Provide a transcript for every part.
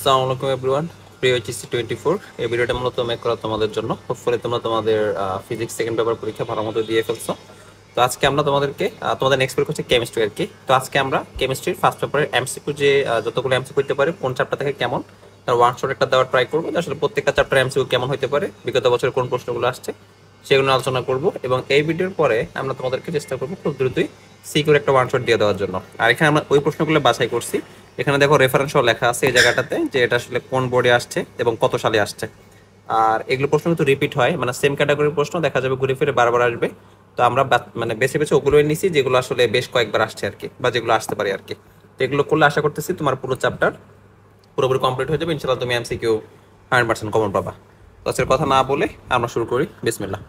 আসসালামু আলাইকুম এভরিওয়ান। প্রিয় এইচএসসি 24 এই ভিডিওটা মূলত মেক করা তোমাদের জন্য। হোপফুলি তোমরা তোমাদের ফিজিক্স সেকেন্ড পেপার পরীক্ষা ভালো মতো দিয়ে ফেলছো। তো আজকে আমরা তোমাদেরকে তোমাদের নেক্সট পেপার হচ্ছে কেমিস্ট্রি আর কি। তো আজকে আমরা কেমিস্ট্রির ফার্স্ট পেপারের এমসিকিউ যে যতগুলো এমসিকিউ হতে পারে কোন চ্যাপ্টার থেকে কেমন তার ওয়ান শট একটা দেওয়ার ট্রাই করবো, যে আসলে প্রত্যেকটা চ্যাপ্টার এমসিকিউ কেমন হতে পারে, বিগত বছরের কোন প্রশ্নগুলো আসছে সেগুলো আলোচনা করব। এবং এই ভিডিওর পরে আমরা তোমাদেরকে চেষ্টা করবো খুব দ্রুতই সিকিউর একটা ওয়ান শট দিয়ে দেওয়ার জন্য। আর এখানে আমরা ওই প্রশ্নগুলো বাছাই করছি। এখানে দেখো রেফারেন্সও লেখা আছে এই জায়গাটাতে, যে এটা আসলে কোন বোর্ডে আসছে এবং কত সালে আসছে। আর এগুলো প্রশ্ন কিন্তু রিপিট হয়, মানে সেম ক্যাটাগরির প্রশ্ন দেখা যাবে ঘুরে ফিরে বারবার আসবে। তো আমরা মানে বেছে বেছে ওগুলোই নিছি যেগুলো আসলে বেশ কয়েকবার আসছে আর কি, বা যেগুলো আসতে পারে আর কি। তো এগুলো করলে আশা করতেছি তোমার পুরো চ্যাপ্টার পুরোপুরি কমপ্লিট হয়ে যাবে ইনশাআল্লাহ। তুমি এমসিকিউ 100% কমন পাবা। তো আজকের কথা না বলে আমরা শুরু করি, বিসমিল্লাহ।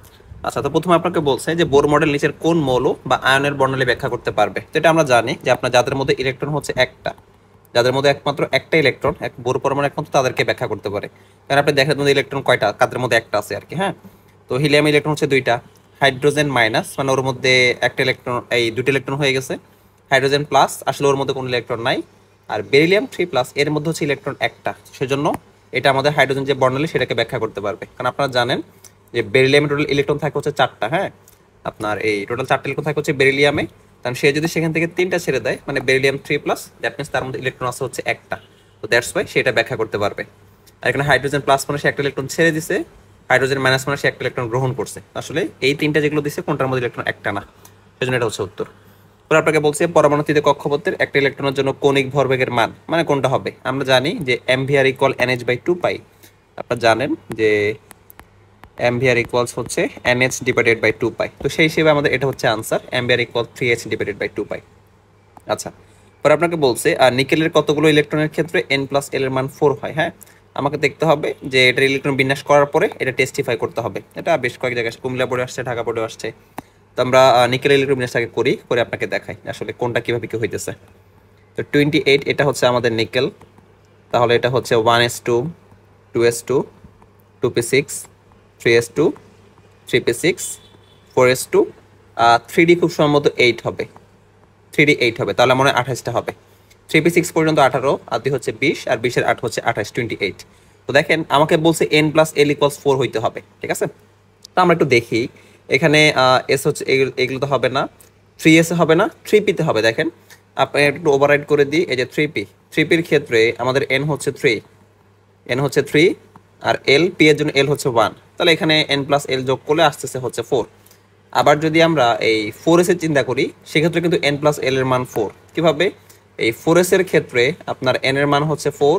আচ্ছা, তো প্রথমে আপনাকে বলছে যে বোর মডেল নিচের কোন মৌল বা আয়নের বর্ণালী ব্যাখ্যা করতে পারবে। তো এটা আমরা জানি যে আপনার যাদের মধ্যে ইলেকট্রন হচ্ছে একটা, যাদের মধ্যে একমাত্র একটা ইলেকট্রন, এক বোর পরমাণু একমাত্র তাদেরকে ব্যাখ্যা করতে পারে। কারণ আপনি দেখেন মধ্যে ইলেকট্রন কয়টা, কাদের মধ্যে একটা আছে আর কি। হ্যাঁ, তো হিলিয়াম ইলেকট্রন হচ্ছে দুইটা, হাইড্রোজেন মাইনাস মানে ওর মধ্যে একটা ইলেকট্রন, এই দুটো ইলেকট্রন হয়ে গেছে। হাইড্রোজেন প্লাস আসলে ওর মধ্যে কোনো ইলেকট্রন নাই। আর বেরিলিয়াম 3+ এর মধ্যে হচ্ছে ইলেকট্রন একটা, সেজন্য এটা আমাদের হাইড্রোজেন যে বর্ণালী সেটাকে ব্যাখ্যা করতে পারবে। কারণ আপনারা জানেন যে বেরিলিয়ামে টোটাল ইলেকট্রন থাকে হচ্ছে চারটা। হ্যাঁ, আপনার এই টোটাল চারটা ইলেকট্রন থাকে হচ্ছে বেরিলিয়ামে। কারণ সে যদি সেখান থেকে তিনটা ছেড়ে দেয় মানে বেরিলিয়াম 3+, দ্যাট মিনস তার মধ্যে ইলেকট্রন আছে হচ্ছে একটা। তো দ্যাটস ওয়াই সেটা ব্যাখ্যা করতে পারবে। আর এখানে হাইড্রোজেন প্লাস মানে সে একটা ইলেকট্রন ছেড়ে দিছে, হাইড্রোজেন মাইনাস মানে সে একটা ইলেকট্রন গ্রহণ করছে। আসলে এই তিনটা যেগুলো দিছে কোনটার মধ্যে ইলেকট্রন একটা না, সেজন্য এটা হচ্ছে উত্তর। পরে আপনাকে বলছে পরমাণুতে কক্ষপথের একটা ইলেকট্রনের জন্য কৌণিক ভরবেগের মান মানে কোনটা হবে। আমরা জানি যে mvr ইকুয়াল nh/2 পাই। আপনারা জানেন যে mvr ইকুয়ালস হচ্ছে nh/2 পাই। তো সেই হিসেবে আমাদের এটা হচ্ছে আনসার, mvr ইকুয়াল 3h/2 পাই। আচ্ছা, পরে আপনাকে বলছে আর নিকেলের কতগুলো ইলেকট্রনের ক্ষেত্রে n+l এর মান 4 হয়। হ্যাঁ, আমাকে দেখতে হবে যে এটার ইলেকট্রন বিন্যাস করার পরে এটা টেস্টিফাই করতে হবে। এটা বেশ কয়েক জায়গায় কুমিল্লা বোর্ডে আসছে, ঢাকা বোর্ডে আসছে। তো আমরা নিকেল ইলেকট্রন বিন্যাসটাকে করি, করে আপনাকে দেখাই আসলে কোনটা কিভাবে কি হইতেছে। তো 28 এটা হচ্ছে আমাদের নিকেল, তাহলে এটা হচ্ছে 1s2 2s2 2p6 3s2 3p6 4s2 3d খুব সম্ভবত 8 হবে, 3d 8 হবে, তাহলে মনে হয় 28টা হবে। 3p6 পর্যন্ত 18, আর 2 হচ্ছে 20, আর 20 এর 8 হচ্ছে 28, 28। তো দেখেন আমাকে বলছে n+l = 4 হইতে হবে, ঠিক আছে। তো আমরা একটু দেখি এখানে এস হচ্ছে এগুলো তো হবে না, 3s হবে না, 3p-তে হবে। দেখেন আপনি একটু ওভাররাইড করে দিই, এই যে 3p-র ক্ষেত্রে আমাদের n হচ্ছে 3, আর p এর জন্য l হচ্ছে 1, তাহলে এখানে n+l যোগ করলে আসতেছে হচ্ছে 4। আবার যদি আমরা এই 4s এর চিন্তা করি সেক্ষেত্রে কিন্তু n+l এর মান 4। কিভাবে? এই 4s এর ক্ষেত্রে আপনার n এর মান হচ্ছে 4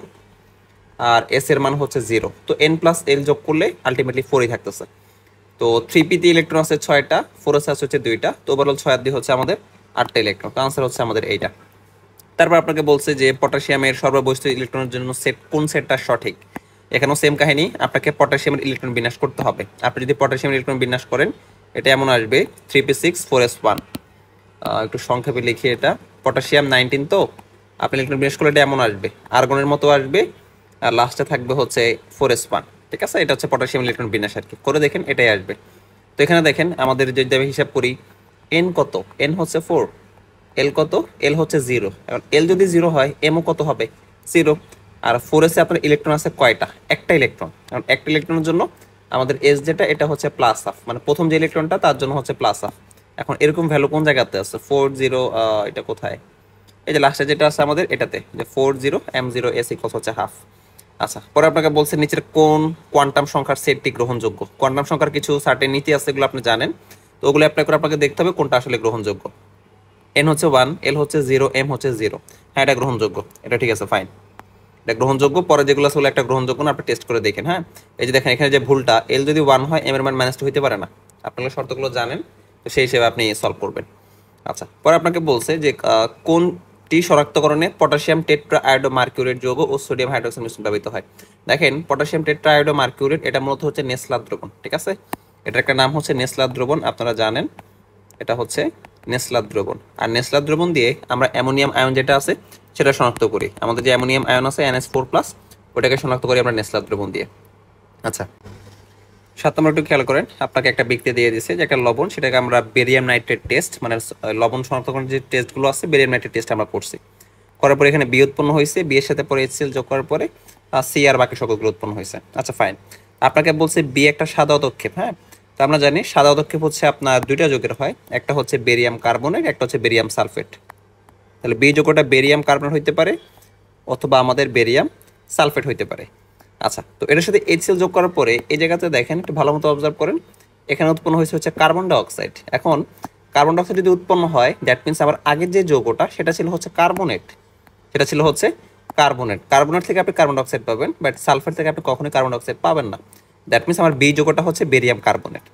আর s এর মান হচ্ছে 0, তো n+l যোগ করলে আলটিমেটলি 4ই থাকতেছে। তো 3p-তে ইলেকট্রন আছে 6টা, 4s আছে হচ্ছে 2টা, তো ওভারঅল 6 আর 2 হচ্ছে আমাদের 8টা ইলেকট্রন। তো আনসার হচ্ছে আমাদের এইটা। তারপর আপনাকে বলছে যে পটাশিয়ামের সর্ববৈশিষ্ট্য ইলেকট্রনের জন্য কোন সেটটা সঠিক। এখানেও সেম কাহিনী, আপনাকে পটাশিয়ামের ইলেকট্রন বিন্যাস করতে হবে। আপনি যদি পটাশিয়ামের ইলেকট্রন বিন্যাস করেন এটা এমন আসবে 3p6 4s1। একটু সংক্ষেপে লিখি, এটা পটাশিয়াম 19, তো আপনি ইলেকট্রন বিন্যাস করলে এটা এমন আসবে, আর্গনের মতো আসবে, আর লাস্টে থাকবে হচ্ছে 4s1। ঠিক আছে, এটা হচ্ছে পটাশিয়াম ইলেকট্রন বিন্যাস আর কি, করে দেখেন এটাই আসবে। তো এখানে দেখেন আমাদের যদি আমি হিসাব করি n কত, n হচ্ছে 4, l কত, l হচ্ছে 0। এখন l যদি 0 হয় mও কত হবে, 0। আর 4s এ আপনার ইলেকট্রন আছে কয়টা, একটা ইলেকট্রন। কারণ একটা ইলেকট্রনের জন্য আমাদের s যেটা এটা হচ্ছে +1/2, মানে প্রথম যে ইলেকট্রনটা তার জন্য হচ্ছে +1/2। এখন এরকম ভ্যালু কোন জায়গাতে আছে 40, এটা কোথায়, এই যে লাস্টে যেটা আছে আমাদের এটাতে, যে 40 m0s = হচ্ছে 1/2। আচ্ছা, পরে আপনাকে বলছে নিচের কোন কোয়ান্টাম সংখ্যার সেটটি গ্রহণযোগ্য। কোয়ান্টাম সংখ্যার কিছু সার্টেন নীতি আছে, এগুলো আপনি জানেন, তো ওগুলো অ্যাপ্লাই করে আপনাকে দেখতে হবে কোনটা আসলে গ্রহণযোগ্য। n হচ্ছে 1, l হচ্ছে 0, m হচ্ছে 0। হ্যাঁ, এটা গ্রহণযোগ্য, এটা ঠিক আছে, ফাইন, এটা গ্রহণযোগ্য। পরে যেগুলো আছে একটা গ্রহণযোগ্য না, আপনি টেস্ট করে দেখেন। হ্যাঁ, এই যে দেখেন এখানে যে ভুলটা, l যদি 1 হয় m এর মান -2 হইতে পারে না। আপনারা শর্তগুলো জানেন, তো সেই হিসেবে আপনি সলভ করবেন। আচ্ছা, পরে আপনাকে বলছে যে কোনটি শনাক্তকরণে পটাশিয়াম টেট্রা আয়োডো মার্কিউরেট যৌগ ও সোডিয়াম হাইড্রোক্সাইড মিশ্রণ ব্যবহৃত হয়। দেখেন পটাশিয়াম টেট্রা আয়োডো মার্কিউরেট এটা মূলত হচ্ছে নেসলার দ্রবণ, ঠিক আছে। এটার একটা নাম হচ্ছে নেসলার দ্রবণ, আপনারা জানেন এটা হচ্ছে নেসলার দ্রবণ। আর নেসলার দ্রবণ দিয়ে আমরা অ্যামোনিয়াম আয়ন যেটা আছে সেটা শনাক্ত করি। আমাদের যে অ্যামোনিয়াম আয়ন আছে NH4+, ওটাকে শনাক্ত করি আমরা নেসলার দ্রবণ দিয়ে। আচ্ছা, 7 নম্বর একটু খেয়াল করেন, আপনাকে একটা বিক্রিয়া দিয়ে দিয়েছে যে একটা লবণ, সেটাকে আমরা বেরিয়াম নাইট্রেট টেস্ট, মানে লবণ শনাক্তকরণের যে টেস্টগুলো আছে বেরিয়াম নাইট্রেট টেস্ট আমরা করছি। করার পরে এখানে বি উৎপন্ন হয়েছে, বি এর সাথে পরে এইচসিএল যোগ করার পরে সি আর বাকি সকলগুলো উৎপন্ন হয়েছে। আচ্ছা ফাইন, আপনাকে বলছে বি একটা সাদা অদক্ষেপ। হ্যাঁ, তো আমরা জানি সাদা অদক্ষেপ হচ্ছে আপনার দুইটা যৌগের হয়, একটা হচ্ছে বেরিয়াম কার্বনেট, একটা হচ্ছে বেরিয়াম সালফেট। তাহলে বি যৌগটা বেরিয়াম কার্বনেট হইতে পারে অথবা আমাদের বেরিয়াম সালফেট হইতে পারে। আচ্ছা, তো এটার সাথে এইচসিএল যোগ করার পরে এই জায়গাতে দেখেন, একটু ভালো মতো অবজার্ভ করেন, এখানে উৎপন্ন হয়েছে হচ্ছে কার্বন ডাইঅক্সাইড। এখন কার্বন ডাইঅক্সাইড যদি উৎপন্ন হয়, দ্যাট মিনস আবার আগের যে যৌগটা সেটা ছিল হচ্ছে কার্বনেট, সেটা ছিল হচ্ছে কার্বনেট। কার্বনেট থেকে আপনি কার্বন ডাইঅক্সাইড পাবেন, বাট সালফেট থেকে আপনি কখনোই কার্বন ডাইঅক্সাইড পাবেন না। দ্যাট মিনস আমার বি যৌগটা হচ্ছে বেরিয়াম কার্বনেট।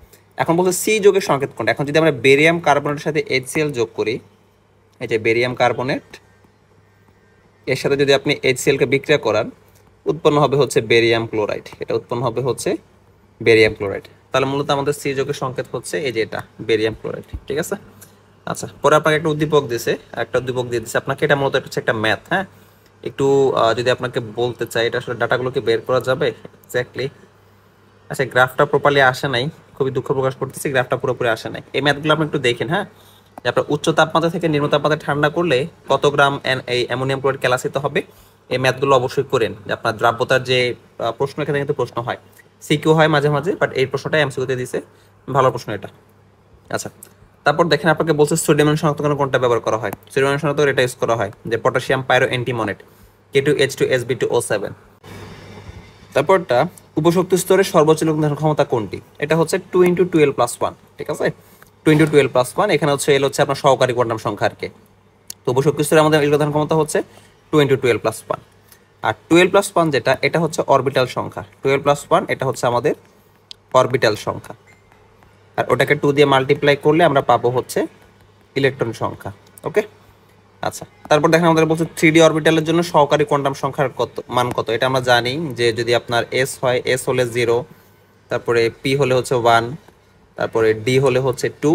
এখন বলছে সি যৌগের সংকেত কোনটা। এখন যদি আমরা বেরিয়াম কার্বনেটের সাথে এইচসিএল যোগ করি, এই যে বেরিয়াম কার্বনেট এর সাথে যদি আপনি এইচসিএল কে বিক্রিয়া করান, উৎপন্ন হবে হচ্ছে বেরিয়াম ক্লোরাইড। এটা উৎপন্ন হবে হচ্ছে বেরিয়াম ক্লোরাইড। তাহলে মূলত আমাদের সি যৌগের সংকেত হচ্ছে এই যে এটা বেরিয়াম ক্লোরাইড। ঠিক আছে। আচ্ছা, পরে আপনাকে একটা উদ্দীপক দিছে, একটা উদ্দীপক দিয়ে দিছে আপনাকে। এটা মূলত হচ্ছে একটা ম্যাথ। হ্যাঁ, একটু যদি আপনাকে বলতে চাই, এটা আসলে ডাটাগুলোকে বের করা যাবে এক্স্যাক্টলি। আচ্ছা, গ্রাফটা প্রপারলি আসে নাই, খুবই দুঃখ প্রকাশ করতেছি, গ্রাফটা পুরোপুরি আসে নাই। এই ম্যাথগুলো আপনি একটু দেখেন। হ্যাঁ, যে আপনার উচ্চ তাপমাত্রা থেকে নিম্ন তাপমাত্রা ঠান্ডা করলে কত গ্রাম এই অ্যামোনিয়াম ক্লোরাইড ক্যালাসিত হবে, এই ম্যাথগুলো অবশ্যই করেন। যে আপনার দ্রাব্যতার যে প্রশ্ন, এখানে কিন্তু প্রশ্ন হয়, সিকিউ হয় মাঝে মাঝে, বাট এই প্রশ্নটা এমসিকিউতে দিছে, ভালো প্রশ্ন এটা। আচ্ছা, তারপর দেখেন আপনাকে বলছে সোডিয়াম শনাক্তকরণ কোনটা ব্যবহার করা হয়। সোডিয়াম শনাক্তকরণ এটা ইউজ করা হয় যে পটাশিয়াম পাইরো অ্যান্টিমনেট K2H2SB2O7। তারপরটা উপশক্তি স্তরের সর্বোচ্চ নির্ধারণ ক্ষমতা কোনটি। এটা হচ্ছে 2 × 12+1। ঠিক আছে, 2 × 12+1। এখানে হচ্ছে এল হচ্ছে আপনার সহকারী কোয়ান্টাম সংখ্যা আর কি। তো উপশক্তি স্তরে আমাদের নির্ধারণ ক্ষমতা হচ্ছে 2 × 12+1। আর 12+1 যেটা, এটা হচ্ছে অরবিটাল সংখ্যা। 12+1 এটা হচ্ছে আমাদের অরবিটাল সংখ্যা। আর ওটাকে 2 দিয়ে মাল্টিপ্লাই করলে আমরা পাবো হচ্ছে ইলেকট্রন সংখ্যা। ওকে। আচ্ছা, তারপর দেখেন আমাদের বলছে 3D অরবিটালের জন্য সহকারী কোয়ান্টাম সংখ্যার মান কত। এটা আমরা জানি যে যদি আপনার এস হয়, এস হলে 0, তারপরে পি হলে হচ্ছে 1, তারপরে ডি হলে হচ্ছে 2,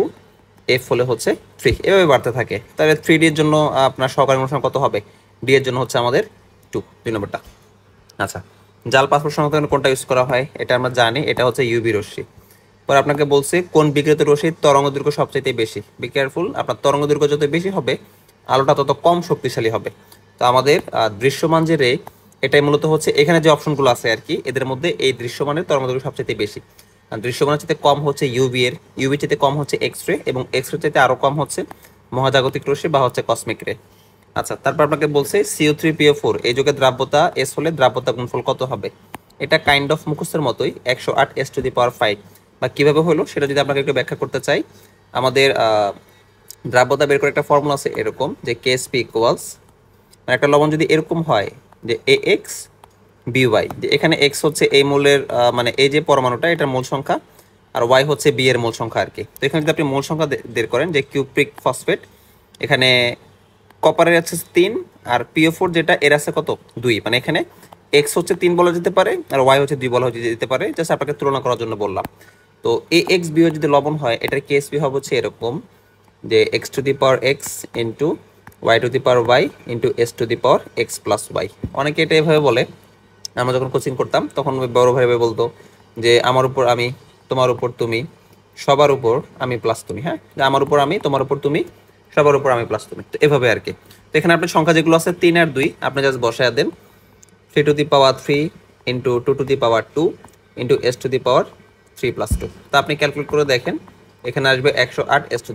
এফ হলে হচ্ছে 3, এভাবে বাড়তে থাকে। তাহলে 3D এর জন্য আপনার সহকারী কোয়ান্টাম সংখ্যা কত হবে, ডি এর জন্য হচ্ছে আমাদের 2, 2 নম্বরটা। আচ্ছা, জাল পাসপোর্ট শনাক্তকরণ কোনটা ইউজ করা হয়, এটা আমরা জানি, এটা হচ্ছে ইউভি রশ্মি। পরে আপনাকে বলছে কোন বিকিরিত রশ্মির তরঙ্গ দৈর্ঘ্য সবচেয়ে বেশি। বি কেয়ারফুল, আপনার তরঙ্গ দৈর্ঘ্য যত বেশি হবে আলোটা তত কম শক্তিশালী হবে। তো আমাদের দৃশ্যমান যে রে, এটাই মূলত হচ্ছে এখানে যে অপশনগুলো আছে আর কি, এদের মধ্যে এই দৃশ্যমানের তরঙ্গ দৈর্ঘ্য সবচেয়ে বেশি। আর দৃশ্যমানের চাইতে কম হচ্ছে ইউভি এর, ইউভি চাইতে কম হচ্ছে এক্স রে, এবং এক্স রে চাইতে আরো কম হচ্ছে মহাজাগতিক রশ্মি বা হচ্ছে কসমিক রে। আচ্ছা, তারপর আপনাকে বলছে CO3PO4 এই যুগে দ্রাব্যতা এস হলে দ্রাব্যতা গুণফল কত হবে। এটা কাইন্ড অফ মুখস্থের মতোই, 108 S⁵ বা কিভাবে হলো সেটা যদি আপনাকে একটু ব্যাখ্যা করতে চাই, আমাদের দ্রাব্যতা বের করে একটা ফর্মুলা আছে এরকম, যে KSP ইকুয়ালস, একটা লবণ যদি এরকম হয় যে AX BY, যে এখানে X হচ্ছে এই মূলের মানে এই যে পরমাণুটা এটার মূল সংখ্যা, আর Y হচ্ছে B এর মূল সংখ্যা আর কি। তো এখানে যদি আপনি মূল সংখ্যা বের করেন, যে কিউপ্রিক ফসফেট, এখানে কপারের আছে 3, আর PO4 যেটা এর আছে কত 2, মানে এখানে X হচ্ছে 3 বলা যেতে পারে আর Y হচ্ছে 2 বলা যেতে পারে, জাস্ট আপনাকে তুলনা করার জন্য বললাম। তো AX BY যদি লবণ হয়, এটার KSP হবে হচ্ছে এরকম, যে x⁴x into y⁴y into s⁴x+y। অনেকে এটা এভাবে বলে। আমরা যখন কোচিং করতাম তখন বড় ভাই বলতো যে আমার উপর আমি, তোমার উপর তুমি, সবার উপর আমি প্লাস তুমি। হ্যাঁ, আমার উপর আমি, তোমার উপর তুমি, সবার উপর আমি প্লাস তুমি, তো এভাবে আর কি। তো এখানে আপনার সংখ্যা যেগুলো আছে 3 আর 2 আপনি জাস্ট বসায় দেন, 3⁻³ ইন্টু 2⁻² ইন্টু s⁻³ + 2। তো আপনি ক্যালকুলেট করে দেখেন, এখানে আসবে 108 S⁵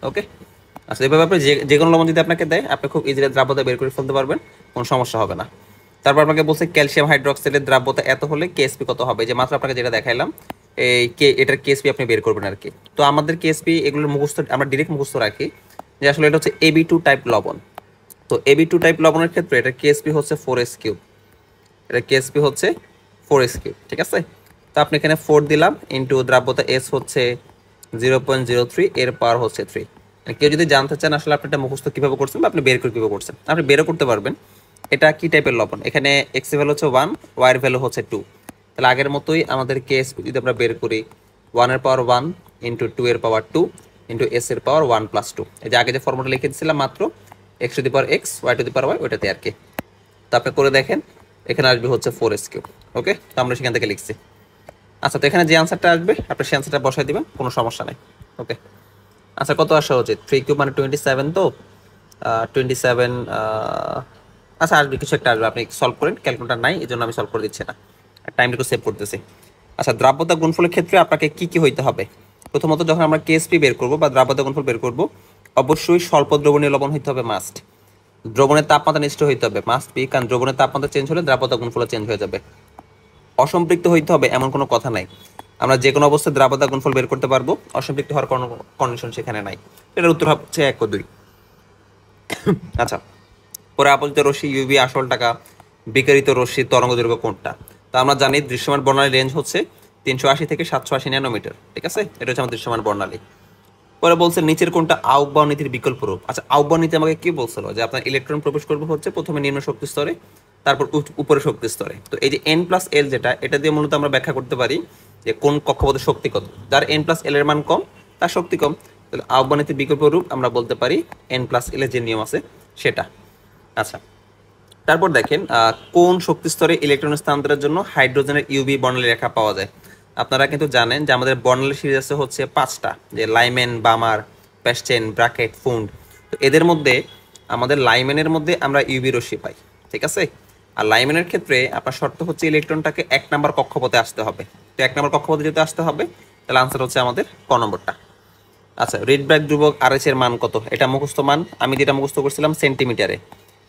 ওকে। আচ্ছা, এভাবে আপনি যে কোনো লবণ যদি আপনাকে দেয়, আপনি খুব ইজিলি দ্রাব্যতা বের করে ফেলতে পারবেন, কোনো সমস্যা হবে না। তারপর আপনাকে বলছে ক্যালসিয়াম হাইড্রোক্সাইডের দ্রাব্যতা এত হলে KSP কত হবে, যে মাত্র আপনাকে যেটা দেখাইলাম, এটার KSP আপনি বের করবেন আর কি। তো আমাদের KSP এগুলোর মুখস্থ আমরা ডিরেক্ট মুখস্থ রাখি, যে আসলে এটা হচ্ছে AB2 টাইপ লবণ। তো AB2 টাইপ লবণের ক্ষেত্রে এটা KSP হচ্ছে 4s³, এটা KSP হচ্ছে 4s³। ঠিক আছে, তো আপনি এখানে 4 দিলাম ইন্টু দ্রাব্যতা S হচ্ছে 0.03, এর পাওয়ার হচ্ছে 3। কেউ যদি জানতে চান আসলে আপনি এটা মুখস্থ কীভাবে করছেন বা আপনি বের করে কীভাবে করছেন, আপনি বেরও করতে পারবেন। এটা কি টাইপের লবণ, এখানে x এর ভ্যালু হচ্ছে 1, y এর ভ্যালু হচ্ছে 2। তাহলে আগের মতোই আমাদের KSP যদি আমরা বের করি, 1 এর পাওয়ার 1 ইন্টু 2 এর পাওয়ার 2 ইন্টু s এর পাওয়ার 1+2। এই যে আগে যে ফর্মুলা লিখে দিয়েছিলাম মাত্র, x⁴x y⁴y ওইটাতে আর কি। তো আপনি করে দেখেন, এখানে আসবে হচ্ছে 4s³। ওকে, তো আমরা সেখান থেকে লিখছি। আচ্ছা, তো এখানে যে আনসারটা আসবে আপনি সেই আনসারটা বসাই দিবেন, কোনো সমস্যা নেই। ওকে, আচ্ছা কত আসা উচিত, 3³ মানে 27, তো 27, আচ্ছা আসবে, কিছু একটা আসবে, আপনি সলভ করেন, ক্যালকুলেটার নাই এই জন্য আমি সলভ করে দিচ্ছি না, টাইমটা একটু সেভ করতেছি। আচ্ছা, দ্রাব্যতা গুণফলের ক্ষেত্রে আপনাকে কি কি হইতে হবে? প্রথমত যখন আমরা কেএসপি বের করব বা দ্রাব্যতা গুণফল বের করব, অবশ্যই স্বল্প দ্রবণীয় লবণ হইতে হবে, মাস্ট। দ্রবণের তাপমাত্রা নিশ্চিত হইতে হবে, মাস্ট বি, কারণ দ্রবণের তাপমাত্রা চেঞ্জ হলে দ্রাব্যতা গুণফল চেঞ্জ হয়ে যাবে। অসম্পৃক্ত হইতে হবে এমন কোনো কথা নাই, আমরা যে কোনো অবস্থায় দ্রাব্যতা গুণফল বের করতে পারবো, অসম্পৃক্ত হওয়ার কোনো কন্ডিশন সেখানে নাই। এটার উত্তর হচ্ছে 1 ও 2। আচ্ছা, পরে আপতিত রশ্মি ইউভি আসল টাকা, বিকিরিত রশ্মির তরঙ্গ দৈর্ঘ্য কোনটা? তো আমরা জানি দৃশ্যমান বর্ণালী রেঞ্জ হচ্ছে 380 থেকে 780 ন্যানোমিটার, ঠিক আছে, এটা হচ্ছে আমাদের দৃশ্যমান বর্ণালী। পরে বলছে নিচের কোনটা আউটবাউন্ড নীতির বিকল্প রূপ? আচ্ছা, আউটবাউন্ড নীতি আমাকে কি বলছিল, যে আপনার ইলেকট্রন প্রবেশ করবে হচ্ছে প্রথমে নিম্ন শক্তি স্তরে, তারপর উপরে শক্তি স্তরে। তো এই যে n+l যেটা, এটা দিয়ে মূলত আমরা ব্যাখ্যা করতে পারি যে কোন কক্ষপথের শক্তি কত, যার n+l এর মান কম তার শক্তি কম। তাহলে আউটবাউন্ড নীতির বিকল্প রূপ আমরা বলতে পারি n+l এর যে নিয়ম আছে সেটা। আচ্ছা, তারপর দেখেন কোন শক্তি স্তরে ইলেকট্রন স্থানান্তরের জন্য হাইড্রোজেনের ইউভি বর্ণালী রেখা পাওয়া যায়? আপনারা কিন্তু জানেন যে আমাদের বর্ণালী সিরিজ আছে হচ্ছে 5টা, যে লাইমেন, বামার, প্যাস্টেন, ব্রাকেট, ফুন্ড। তো এদের মধ্যে আমাদের লাইমেনের মধ্যে আমরা ইউভি রশ্মি পাই, ঠিক আছে। আর লাইমেনের ক্ষেত্রে আপনার শর্ত হচ্ছে ইলেকট্রনটাকে 1 নম্বর কক্ষপথে আসতে হবে। তো 1 নম্বর কক্ষপথে যেতে আসতে হবে, তাহলে আনসার হচ্ছে আমাদের ক নম্বরটা। আচ্ছা, রিডব্র্যাগ ধ্রুবক আরএস এর মান কত? এটা মুখস্থ মান, আমি যেটা মুখস্থ করছিলাম সেন্টিমিটারে,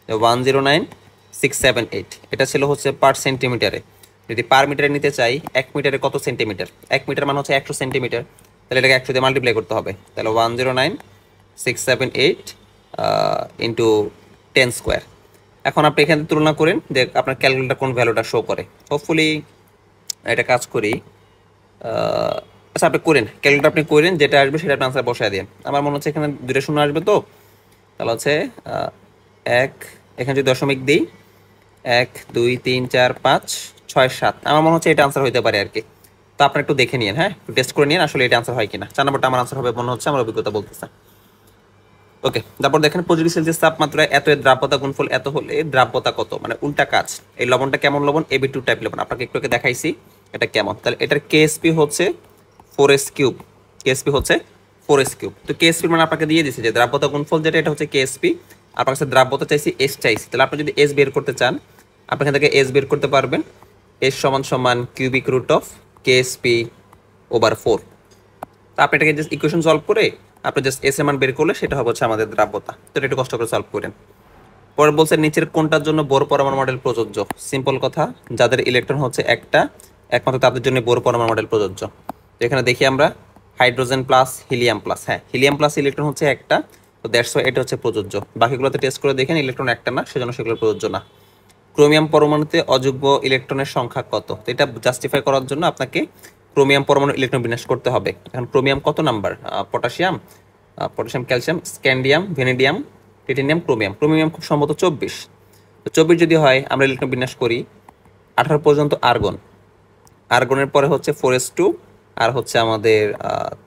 109678, এটা ছিল হচ্ছে পার সেন্টিমিটারে। যদি পার মিটারে নিতে চাই, 1 মিটারে কত সেন্টিমিটার? 1 মিটার মানে হচ্ছে 100 সেন্টিমিটার, তাহলে এটাকে 100 দিয়ে মাল্টিপ্লাই করতে হবে, তাহলে 109678 ইন্টু 10 স্কোয়ার। এখন আপনি এখানে তুলনা করেন যে আপনার ক্যালকুলেটার কোন ভ্যালুটা শো করে। হোপফুলি এটা কাজ করি। আচ্ছা, আপনি করেন ক্যালকুলেটার, আপনি করেন, যেটা আসবে সেটা আপনি আনসার বসায় দিন। আমার মনে হচ্ছে এখানে 2টা শূন্য আসবে, তো তাহলে হচ্ছে 1, এখানে যদি দশমিক দিই, 1 2 3 4 5 6 7, আমার মনে হচ্ছে এটা আনসার হইতে পারে আর কি। তো আপনার একটু দেখে নিন, হ্যাঁ, একটু টেস্ট করে নিন আসলে এটা আনসার হয় কিনা। 4 নম্বরটা আমার আনসার হবে মনে হচ্ছে, আমার অভিজ্ঞতা বলতেছে। ওকে, তারপর দেখেন 25 সেলসিয়াস তাপমাত্রায় এত এর দ্রাব্যতা গুণফল এত হলে দ্রাব্যতা কত? মানে উল্টা কাজ। এই লবণটা কেমন লবণ? AB2 টাইপ লবণ, আপনাকে একটু আগে দেখাইছি এটা কেমন। তাহলে এটার কেএসপি হচ্ছে 4s কিউব, কেএসপি হচ্ছে 4s কিউব। তো কেএসপি মানে আপনাকে দিয়ে দিছে যে দ্রাব্যতা গুণফল যেটা, এটা হচ্ছে কেএসপি। আপনার কাছে দ্রাব্যতা চাইছি, এস চাইছি, তাহলে আপনি যদি এস বের করতে চান, আপনি এখান থেকে এস বের করতে পারবেন। এস সমান সমান cubic root of KSP over 4। তো আপনি এটাকে জাস্ট ইকুয়েশন সলভ করে আপনি জাস্ট এস এর মান বের করলে সেটা হবে হচ্ছে আমাদের দ্রাব্যতা। তো এটা একটু কষ্ট করে সলভ করেন। পরে বলছে নিচের কোনটার জন্য বোর পরমাণু মডেল প্রযোজ্য? সিম্পল কথা, যাদের ইলেকট্রন হচ্ছে একটা, একমাত্র তাদের জন্য বোর পরমাণু মডেল প্রযোজ্য। এখানে দেখি আমরা হাইড্রোজেন প্লাস হিলিয়াম প্লাস, হ্যাঁ হিলিয়াম প্লাস ইলেকট্রন হচ্ছে একটা, তো দ্যাটস ওয়াই এটা হচ্ছে প্রযোজ্য। বাকিগুলোতে টেস্ট করে দেখেন ইলেকট্রন একটা না, সেজন্য সেগুলো প্রযোজ্য না। ক্রোমিয়াম পরমাণুতে অযুগ্ম ইলেকট্রনের সংখ্যা কত? তো এটা জাস্টিফাই করার জন্য আপনাকে ক্রোমিয়াম পরমাণু ইলেকট্রন বিন্যাস করতে হবে। এখন ক্রোমিয়াম কত number? Potassium, potassium, calcium, scandium, vanadium, titanium, chromium. Chromium খুব সম্ভবত 24। তো 24 যদি হয়, আমরা ইলেকট্রন বিন্যাস করি 18 পর্যন্ত আর্গন, আর্গনের পরে হচ্ছে 4s2, আর হচ্ছে আমাদের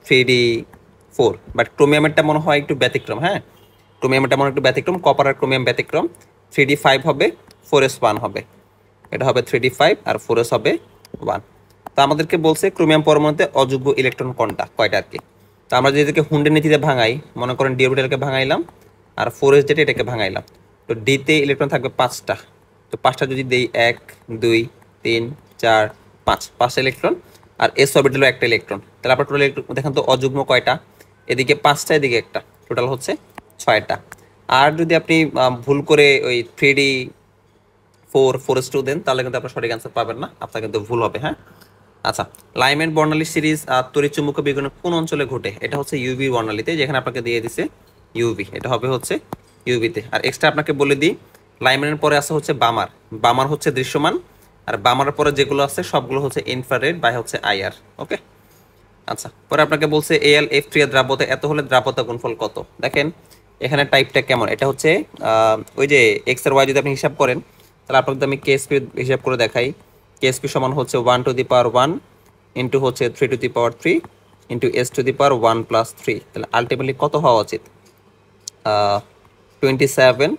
3d4। বাট ক্রোমিয়ামেরটা মনে হয় একটু ব্যতিক্রম, হ্যাঁ ক্রোমিয়ামেরটা মনে হয় একটু ব্যতিক্রম, কপার আর ক্রোমিয়াম ব্যতিক্রম। 3d5 হবে, 4s1 হবে, এটা হবে 3d5 আর 4s হবে 1। তো আমাদেরকে বলছে ক্রোমিয়াম পরমাণুতে অযোগ্য ইলেকট্রন কোনটা, কয়টা আর কি। তো আমরা যেটাকে হুন্ডের নীতিতে ভাঙাই, মনে করেন ডি অরবিটালকে ভাঙাইলাম, আর 4s যেটা এটাকে ভাঙাইলাম, তো ডিতে ইলেকট্রন থাকবে 5টা। তো 5টা যদি দেই 1 2 3 4 5, 5টা ইলেকট্রন, আর এস অরবিটালও একটা ইলেকট্রন। তাহলে আপনার টোটাল দেখেন তো অযুগ্ম কয়টা? এদিকে 5টা, এদিকে একটা, টোটাল হচ্ছে 6টা। আর যদি আপনি ভুল করে ওই 3d4 4s2 দেন, তাহলে কিন্তু আপনার সঠিক অ্যান্সার পাবেন না, আপনার কিন্তু ভুল হবে, হ্যাঁ। আচ্ছা, লাইমেন বর্ণালী সিরিজ তড়িৎ চুম্বকীয় বিকিরণ কোন অঞ্চলে ঘটে? এটা হচ্ছে ইউভি বর্ণালীতে, যেখানে আপনাকে দিয়ে দিছে ইউভি, এটা হবে হচ্ছে ইউভিতে। আর এক্সট্রা আপনাকে বলে দিই, লাইমেনের পরে আছে হচ্ছে বামার, বামার হচ্ছে দৃশ্যমান, আর বামার পরে যেগুলো আছে সবগুলো হচ্ছে ইনফ্রারেড বা হচ্ছে আইআর। ওকে, আচ্ছা, পরে আপনাকে বলছে AlF3 এর দ্রাব্যতা এত হলে দ্রাব্যতা গুণফল কত? দেখেন এখানে টাইপটা কেমন, এটা হচ্ছে ওই যে এক্স আর ওয়াই যদি আপনি হিসাব করেন, তাহলে আপনাকে আমি কেএসপি হিসাব করে দেখাই। কেএসপি সমান হচ্ছে 1 to the power 1 ইন্টু হচ্ছে 3 to the power 3 into s to the power 1 + 3, তাহলে আলটিমেটলি কত হওয়া উচিত? 27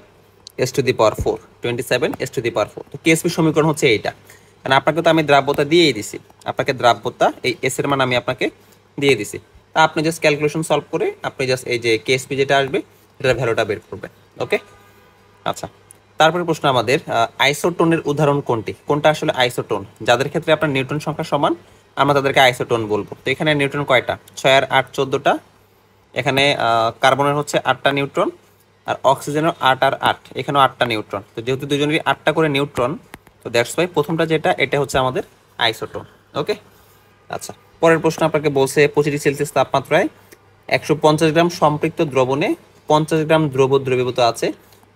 s to the power 4, 27 s to the power 4। তো কেএসপি সমীকরণ হচ্ছে এইটা, কারণ আপনাকে তো আমি দ্রাব্যতা দিয়েই দিছি, আপনাকে দ্রাব্যতা এই এস এর মান আমি আপনাকে দিয়ে দিছি। তা আপনি জাস্ট ক্যালকুলেশন সলভ করে আপনি জাস্ট এই যে কেএসপি যেটা আসবে এটার ভ্যালুটা বের করবেন। ওকে, আচ্ছা। তারপরে প্রশ্ন আমাদের, আইসোটোনের উদাহরণ কোনটি? কোনটা আসলে আইসোটোন? যাদের ক্ষেত্রে আপনার নিউটন সংখ্যা সমান আমরা তাদেরকে আইসোটোন বলবো। তো এখানে নিউটন কয়টা? 6 আর 8 14টা। এখানে কার্বনের হচ্ছে 8টা নিউট্রন, আর অক্সিজেনের 8 আর 8, এখানেও 8টা নিউট্রন। তো যেহেতু দুজনেরই 8টা করে নিউট্রন, তো দ্যাটস ওয়াই প্রথমটা যেটা এটা হচ্ছে আমাদের আইসোটোন। ওকে, আচ্ছা। পরের প্রশ্ন আপনাকে বলছে 25°C তাপমাত্রায় 150 গ্রাম সম্পৃক্ত দ্রবণে 50 গ্রাম দ্রব দ্রবীভূত আছে,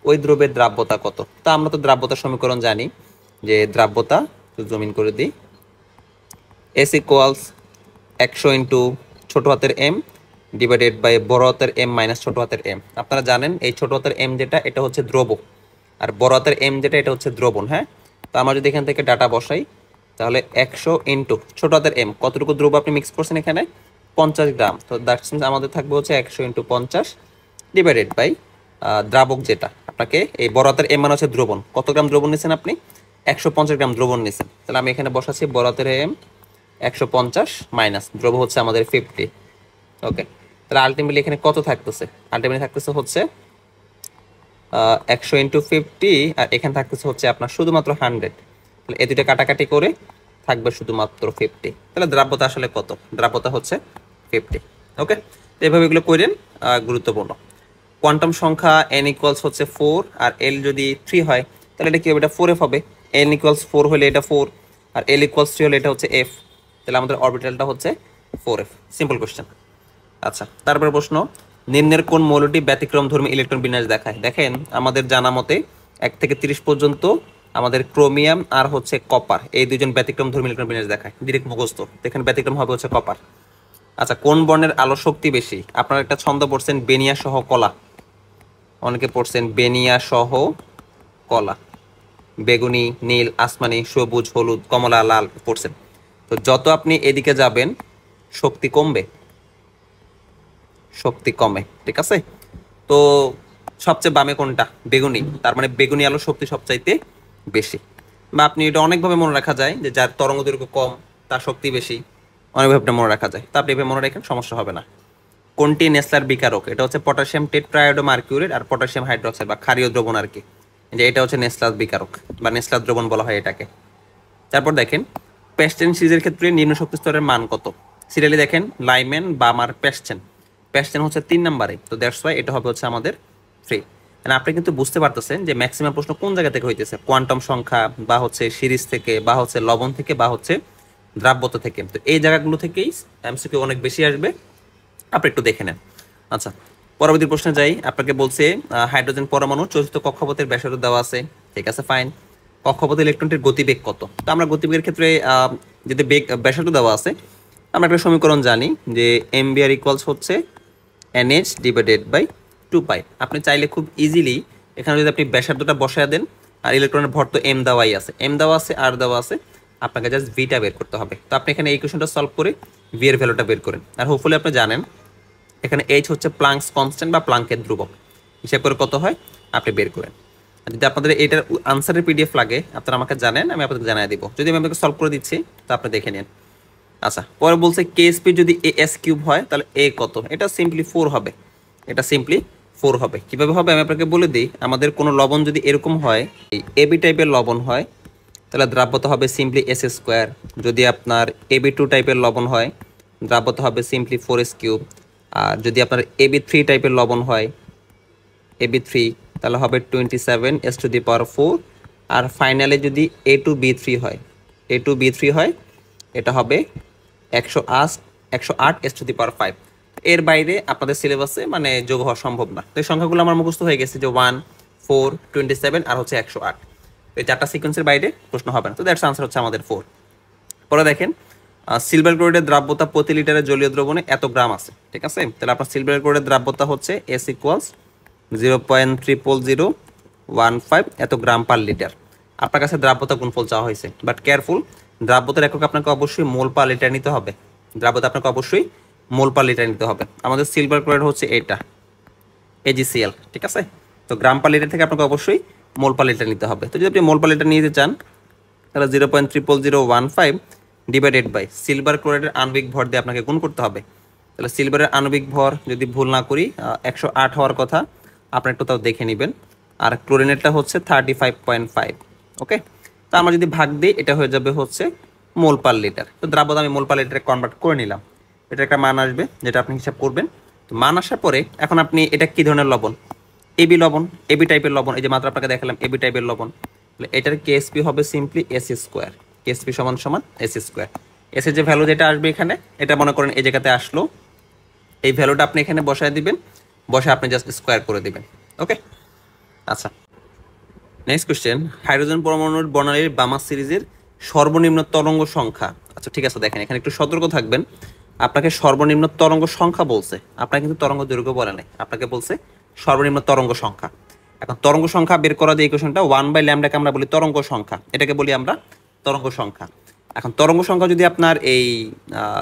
ওই দ্রবের দ্রাব্যতা কত? তা আমরা তো দ্রাব্যতা সমীকরণ জানি, যে দ্রাব্যতা, তো জমিন করে দিই, এস ইকুয়ালস 100 ইন্টু ছোট হাতের এম ডিভাইডেড বাই বড় হাতের এম মাইনাস ছোট হাতের এম। আপনারা জানেন এই ছোট হাতের এম যেটা এটা হচ্ছে দ্রব, আর বড় হাতের এম যেটা এটা হচ্ছে দ্রবণ। হ্যাঁ, তো আমরা যদি এখান থেকে ডাটা বসাই, তাহলে 100 ইন্টু ছোট হাতের এম, কতটুকু দ্রব আপনি মিক্স করছেন এখানে? 50 গ্রাম। তো দ্যাটস মিনস আমাদের থাকবে হচ্ছে 100 ইন্টু 50 ডিভাইডেড বাই দ্রাবক যেটা আপনাকে, এই বড় হাতের এম মানে হচ্ছে দ্রবণ। কত গ্রাম দ্রবণ নিয়েছেন আপনি? 150 গ্রাম দ্রবণ নিয়েছেন। তাহলে আমি এখানে বসাচ্ছি বড় হাতের এম 150 মাইনাস দ্রব হচ্ছে আমাদের 50। ওকে, তাহলে আলটিমেটলি এখানে কত থাকতেছে? আলটিমেটলি থাকতেছে হচ্ছে 100 ইন্টু 50, আর এখানে থাকতেছে হচ্ছে আপনার শুধুমাত্র 100। তাহলে এই দুটো কাটাকাটি করে থাকবে শুধুমাত্র 50। তাহলে দ্রাব্যতা আসলে কত? দ্রাব্যতা হচ্ছে 50। ওকে, তো এভাবে এগুলো করেন, গুরুত্বপূর্ণ। কোয়ান্টাম সংখ্যা n ইকুয়ালস হচ্ছে 4, আর l যদি 3 হয় তাহলে এটা কি হবে? এটা 4f হবে। n ইকুয়ালস 4 হলে এটা 4, আর l ইকুয়ালস 3 হলে এটা হচ্ছে f। তাহলে আমাদের অরবিটালটা হচ্ছে 4f। Simple question. আচ্ছা, তারপরে প্রশ্ন, নিম্নের কোন মৌলটি ব্যতিক্রমধর্মী ইলেকট্রন বিন্যাস দেখায়? দেখেন আমাদের জানা মতে 1 থেকে 30 পর্যন্ত আমাদের ক্রোমিয়াম আর হচ্ছে কপার, এই দুজন ব্যতিক্রমধর্মী ইলেকট্রন বিন্যাস দেখায়, ডিরেক্ট মুখস্থ। এখানে ব্যতিক্রম হবে হচ্ছে কপার। আচ্ছা, কোন বর্ণের আলো শক্তি বেশি? আপনারা একটা ছন্দ পড়ছেন বেনিয়া সহ কলা, অনেকে পড়ছেন বেনিয়া সহ কলা, বেগুনি, নীল, আসমানি, সবুজ, হলুদ, কমলা, লাল পড়ছেন। তো যত আপনি এদিকে যাবেন শক্তি কমবে, শক্তি কমে, ঠিক আছে? তো সবচেয়ে বামে কোনটা? বেগুনি। তার মানে বেগুনি আলো শক্তি সবচাইতে বেশি। বা আপনি এটা অনেকভাবে মনে রাখা যায়, যে যার তরঙ্গ দৈর্ঘ্য কম তার শক্তি বেশি, অনেকভাবে এটা মনে রাখা যায়। তা আপনি এভাবে মনে রাখেন, সমস্যা হবে না। কোনটি নেসলার বিকারক? এটা হচ্ছে পটাশিয়াম টেট্রায়োডো মার্কিউরেট আর পটাশিয়াম হাইড্রোক্সাইড বা ক্ষারীয় দ্রবণ আর কি, যে এটা হচ্ছে নেসলার বিকারক বা নেসলার দ্রবণ বলা হয় এটাকে। তারপর দেখেন প্যাস্টেন সিরিজের ক্ষেত্রে নিম্ন শক্তি স্তরের মান কত? সিরিয়ালি দেখেন লাইমেন, বামার, প্যাস্টেন। প্যাস্টেন হচ্ছে 3 নম্বরে, তো দ্যাটস ওয়াই এটা হবে হচ্ছে আমাদের 3। মানে আপনি কিন্তু বুঝতে পারতেছেন যে ম্যাক্সিমাম প্রশ্ন কোন জায়গা থেকে হইতেছে, কোয়ান্টাম সংখ্যা বা হচ্ছে সিরিজ থেকে বা হচ্ছে লবণ থেকে বা হচ্ছে দ্রাব্যতা থেকে। তো এই জায়গাগুলো থেকেই এমসিকিউ অনেক বেশি আসবে, আপনি একটু দেখে নেন। আচ্ছা, পরবর্তী প্রশ্নে যাই। আপনাকে বলছে হাইড্রোজেন পরমাণু চতুর্থ কক্ষপথের ব্যাসার্ধ দেওয়া আছে, ঠিক আছে, ফাইন। কক্ষপথে ইলেকট্রনটির গতিবেগ কত? তো আমরা গতিবেগের ক্ষেত্রে যদি বেগ ব্যাসার্ধ দেওয়া আছে, আমরা একটা সমীকরণ জানি যে mvr ইকুয়ালস হচ্ছে nh ডিভাইডেড বাই 2 পাই। আপনি চাইলে খুব ইজিলি এখানে যদি আপনি ব্যাসার্ধটা বসায় দেন, আর ইলেকট্রনের ভর তো m দেওয়াই আছে, m দেওয়া আছে, r দেওয়া আছে, আপনাকে জাস্ট ভিটা বের করতে হবে। তো আপনি এখানে এই কোশ্চেনটা সলভ করে v এর ভ্যালুটা বের করেন। আর হোপফুলি আপনি জানেন এখানে h হচ্ছে প্লাঙ্কস কনস্ট্যান্ট বা প্লাঙ্কের ধ্রুবক, হিসাব করে কত হয় আপনি বের করেন। আর যদি আপনাদের এটার আনসারের পিডিএফ লাগে আপনারা আমাকে জানেন, আমি আপনাদের জানিয়ে দিব। যদি আমি আপনাকে সলভ করে দিচ্ছি তো আপনি দেখে নিন। আচ্ছা, পরে বলছে কেএসপি যদি as কিউব হয় তাহলে a কত? এটা সিম্পলি 4 হবে, এটা সিম্পলি 4 হবে। কিভাবে হবে আমি আপনাকে বলে দিই। আমাদের কোনো লবণ যদি এরকম হয়, এই এবি টাইপের লবণ হয়, তাহলে দ্রাব্যতা হবে সিম্পলি s স্কোয়ার। যদি আপনার AB2 টাইপের লবণ হয় দ্রাব্যতা হবে সিম্পলি 4s কিউব। আর যদি আপনার AB3 টাইপের লবণ হয়, AB3, তাহলে হবে 27s⁴। আর ফাইনালে যদি A2B3 হয়, A2B3 হয়, এটা হবে 108s⁵। এর বাইরে আপনাদের সিলেবাসে মানে যোগ হওয়া সম্ভব না। তো এই সংখ্যাগুলো আমার মুখস্থ হয়ে গেছে, যে 1, 4, 27 আর হচ্ছে 108। এই 4টা সিকোয়েন্সের বাইরে প্রশ্ন হবে না। তো দ্যাটস আনসার হচ্ছে আমাদের 4। পরে দেখেন সিলভার ক্লোরাইডের দ্রাব্যতা প্রতি লিটারে জলীয় দ্রবণে এত গ্রাম আছে, ঠিক আছে? তাহলে আপনার সিলভার ক্লোরাইডের দ্রাব্যতা হচ্ছে S ইকুয়ালস 0.0015 এত গ্রাম পার লিটার। আপনার কাছে দ্রাব্যতা গুণফল চাওয়া হয়েছে, বাট কেয়ারফুল, দ্রাব্যতার একক আপনাকে অবশ্যই মোল পার লিটার নিতে হবে। দ্রাব্যতা আপনাকে অবশ্যই মোল পার লিটার নিতে হবে। আমাদের সিলভার ক্লোরাইড হচ্ছে এটা AgCl, ঠিক আছে? তো গ্রাম পার লিটার থেকে আপনাকে অবশ্যই মোল পার লিটার নিতে হবে। তো যদি আপনি মোল পার লিটার নিতে চান তাহলে 0.0015 ডিভাইডেড বাই সিলভার ক্লোরাইডের আণবিক ভর দিয়ে আপনাকে গুণ করতে হবে। তাহলে সিলভারের আণবিক ভর যদি ভুল না করি 108 হওয়ার কথা, আপনার একটু তাও দেখে নেবেন। আর ক্লোরিনেরটা হচ্ছে 35.5। ওকে, তো আমরা যদি ভাগ দিই এটা হয়ে যাবে হচ্ছে মোল পার লিটার। তো দ্রাবক আমি মোল পার লিটারে কনভার্ট করে নিলাম, এটা একটা মান আসবে যেটা আপনি হিসাব করবেন। তো মান আসার পরে এখন আপনি এটা কি ধরনের লবণ, এবি লবণ, এবি টাইপের লবণ, এই যে মাত্র আপনাকে দেখালাম এবি টাইপের লবণ, তাহলে এটার কেএসপি হবে সিম্পলি এসি স্কোয়ার, কেএসপি সমান সমান এসি স্কোয়ার। এসের যে ভ্যালু যেটা আসবে এখানে, এটা মনে করেন এই জায়গাতে আসলো, এই ভ্যালুটা আপনি এখানে বসায় দিবেন, বসে আপনি জাস্ট স্কোয়ার করে দিবেন। ওকে, আচ্ছা নেক্সট কোশ্চেন, হাইড্রোজেন পরমাণুর বর্ণালীর বামা সিরিজের সর্বনিম্ন তরঙ্গ সংখ্যা। আচ্ছা ঠিক আছে, দেখেন এখানে একটু সতর্ক থাকবেন, আপনাকে সর্বনিম্ন তরঙ্গ সংখ্যা বলছে, আপনাকে কিন্তু তরঙ্গ দৈর্ঘ্য বলে নাই, আপনাকে বলছে সর্বনিম্ন তরঙ্গ সংখ্যা। এখন তরঙ্গ সংখ্যা বের করা যে ইকুয়েশনটা 1/λ-কে আমরা বলি তরঙ্গ সংখ্যা, এটাকে বলি আমরা তরঙ্গ সংখ্যা। এখন তরঙ্গ সংখ্যা যদি আপনার এই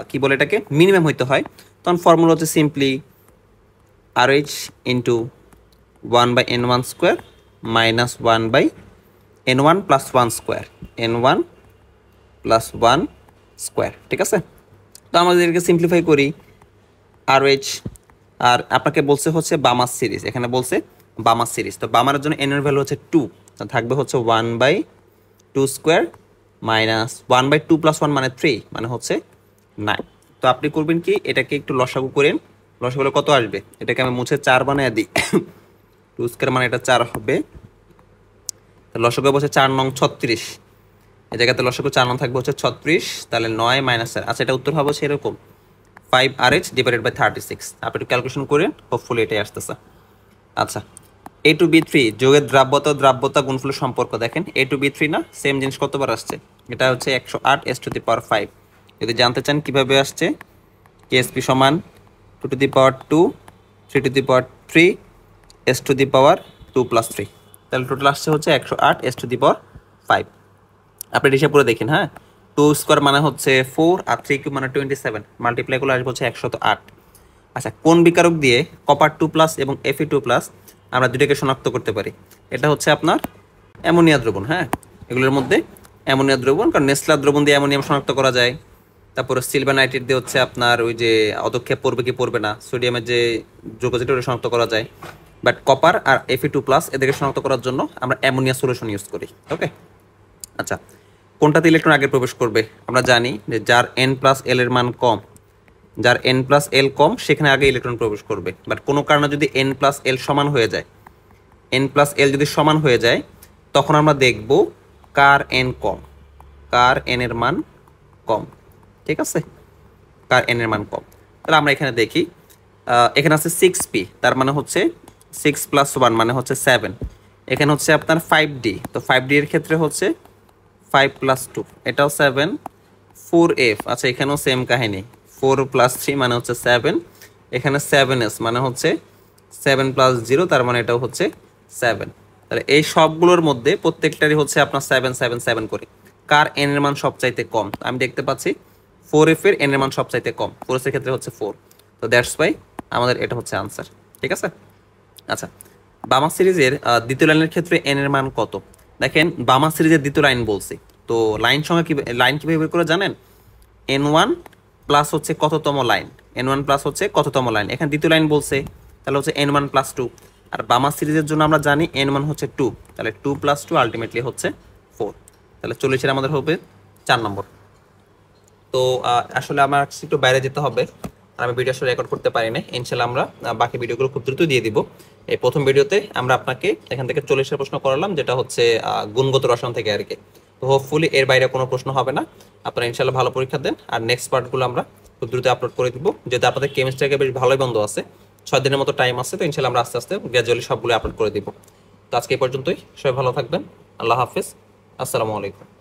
কি বলে এটাকে মিনিমাম হইতে হয়, তখন ফর্মুলা হচ্ছে simply RH into 1/n1 square minus 1/n1 plus 1 square, n1 plus 1 square. ঠিক আছে, তো আমাদের এটাকে সিম্পলিফাই করি, RH আর আপনাকে বলছে হচ্ছে বামার সিরিজ, এখানে বলছে বামার সিরিজ, তো বামার জন্য n এর ভ্যালু হচ্ছে 2, তো থাকবে হচ্ছে 1/2 স্কোয়ার মাইনাস 1/2 প্লাস 1 মানে 3 মানে হচ্ছে 9। তো আপনি করবেন কি, এটাকে একটু লসাগু করেন, লসাগু হলে কত আসবে, এটাকে আমি মুছে 4 বানায় দিই, 2 স্কোয়ার মানে এটা 4 হবে, লসাগু বসে 4 নং 36, এই জায়গাতে লসাগু 4 নং থাকবে হচ্ছে 36, তাহলে 9 মাইনাস 4। আচ্ছা এটা উত্তর হবে সেরকম 5RH ডিভাইডেড বাই 36। আপনি একটু ক্যালকুলেশন করেন, হোপফুলি এটাই আসতেছে। আচ্ছা A2B3 যোগের দ্রাব্যতা গুণফলের সম্পর্ক দেখেন, A2B3 না সেম জিনিস কতবার আসছে, এটা হচ্ছে 108s⁵। যদি জানতে চান কিভাবে আসছে, KSP সমান 2^2 3^3 s⁵ 2+3, তাহলে টোটাল আসছে হচ্ছে 108s⁵। আপনি হিসাব করে দেখেন, হ্যাঁ 2 স্কোয়ার মানে হচ্ছে 4 আর 3 কিউব মানে 27, মাল্টিপ্লাই করলে আসবে হচ্ছে 108। আচ্ছা কোন বিকারক দিয়ে কপার 2+ এবং Fe2+ আমরা দুটোকে শনাক্ত করতে পারি, এটা হচ্ছে আপনার অ্যামোনিয়া দ্রবণ। হ্যাঁ এগুলোর মধ্যে অ্যামোনিয়া দ্রবণ, কারণ নেসলার দ্রবণ দিয়ে অ্যামোনিয়াম শনাক্ত করা যায়, তারপরে সিলভার নাইট্রেট দিয়ে হচ্ছে আপনার ওই যে অদক্ষেপ পড়বে কি পড়বে না, সোডিয়ামের যে যৌগ যেটা ওটা শনাক্ত করা যায়, বাট কপার আর Fe2+ এদেরকে শনাক্ত করার জন্য আমরা অ্যামোনিয়া সলিউশন ইউজ করি। ওকে, আচ্ছা কোনটাতে ইলেকট্রন আগে প্রবেশ করবে, আমরা জানি যে যার n+l এর মান কম, যার n+l কম সেখানে আগে ইলেকট্রন প্রবেশ করবে, বাট কোনো কারণে যদি n+l সমান হয়ে যায়, n+l যদি সমান হয়ে যায় তখন আমরা দেখব কার n কম, কার n এর মান কম। ঠিক আছে, কার n এর মান কম, তাহলে আমরা এখানে দেখি, এখানে আছে 6p, তার মানে হচ্ছে 6 + 1 মানে হচ্ছে 7, এখানে হচ্ছে আপনার 5d, তো 5d এর ক্ষেত্রে হচ্ছে 5 + 2 এটাও 7, 4f, আচ্ছা এখানেও সেম কাহিনী, 4 + 3 মানে হচ্ছে 7, এখানে 7s মানে হচ্ছে 7 + 0 তার মানে এটাও হচ্ছে 7। তাহলে এই সবগুলোর মধ্যে প্রত্যেকটারই হচ্ছে আপনার 7 7 7 করে, কার n এর মান সবচাইতে কম, আমি দেখতে পাচ্ছি 4f এর n এর মান সবচাইতে কম, 4s এর ক্ষেত্রে হচ্ছে 4, তো দ্যাটস ওয়াই আমাদের এটা হচ্ছে আনসার। ঠিক আছে, আচ্ছা বামা সিরিজের দ্বিতীয় লাইনের ক্ষেত্রে n এর মান কত, দেখেন বামা সিরিজের দ্বিতীয় লাইন বলছি, তো লাইন সংখ্যা কি, লাইন কিভাবে বের করে জানেন, n1 প্লাস হচ্ছে কততম লাইন, n1 প্লাস হচ্ছে কততম লাইন, এখানে দ্বিতীয় লাইন বলছে তাহলে হচ্ছে n1 + 2, আর বামা সিরিজের জন্য আমরা জানি n1 হচ্ছে 2, তাহলে 2 + 2 আলটিমেটলি হচ্ছে 4, তাহলে 40 আমাদের হবে 4 নম্বর। তো আসলে আমার একটু বাইরে যেতে হবে, আমি ভিডিও আসলে রেকর্ড করতে পারি না, ইনশাল্লাহ আমরা বাকি ভিডিওগুলো খুব দ্রুত দিয়ে দিব। এই প্রথম ভিডিওতে আমরা আপনাকে এখান থেকে 40 প্রশ্ন করালাম, যেটা হচ্ছে গুণগত রসায়ন থেকে আর কি, তো হোপফুলি এর বাইরে কোনো প্রশ্ন হবে না, আপনারা ইনশাল্লাহ ভালো পরীক্ষা দেন, আর নেক্সট পার্টগুলো আমরা খুব দ্রুত আপলোড করে দিব, যেহেতু আপনাদের কেমিস্ট্রিকে বেশ ভালোই বন্ধ আছে, 6 দিনের মতো টাইম আছে, তো ইনশাল্লাহ আমরা আস্তে আস্তে গ্র্যাজুয়ালি সবগুলো আপলোড করে দিব। তো আজকে এই পর্যন্তই, সবাই ভালো থাকবেন, আল্লাহ হাফেজ, আসসালামু আলাইকুম।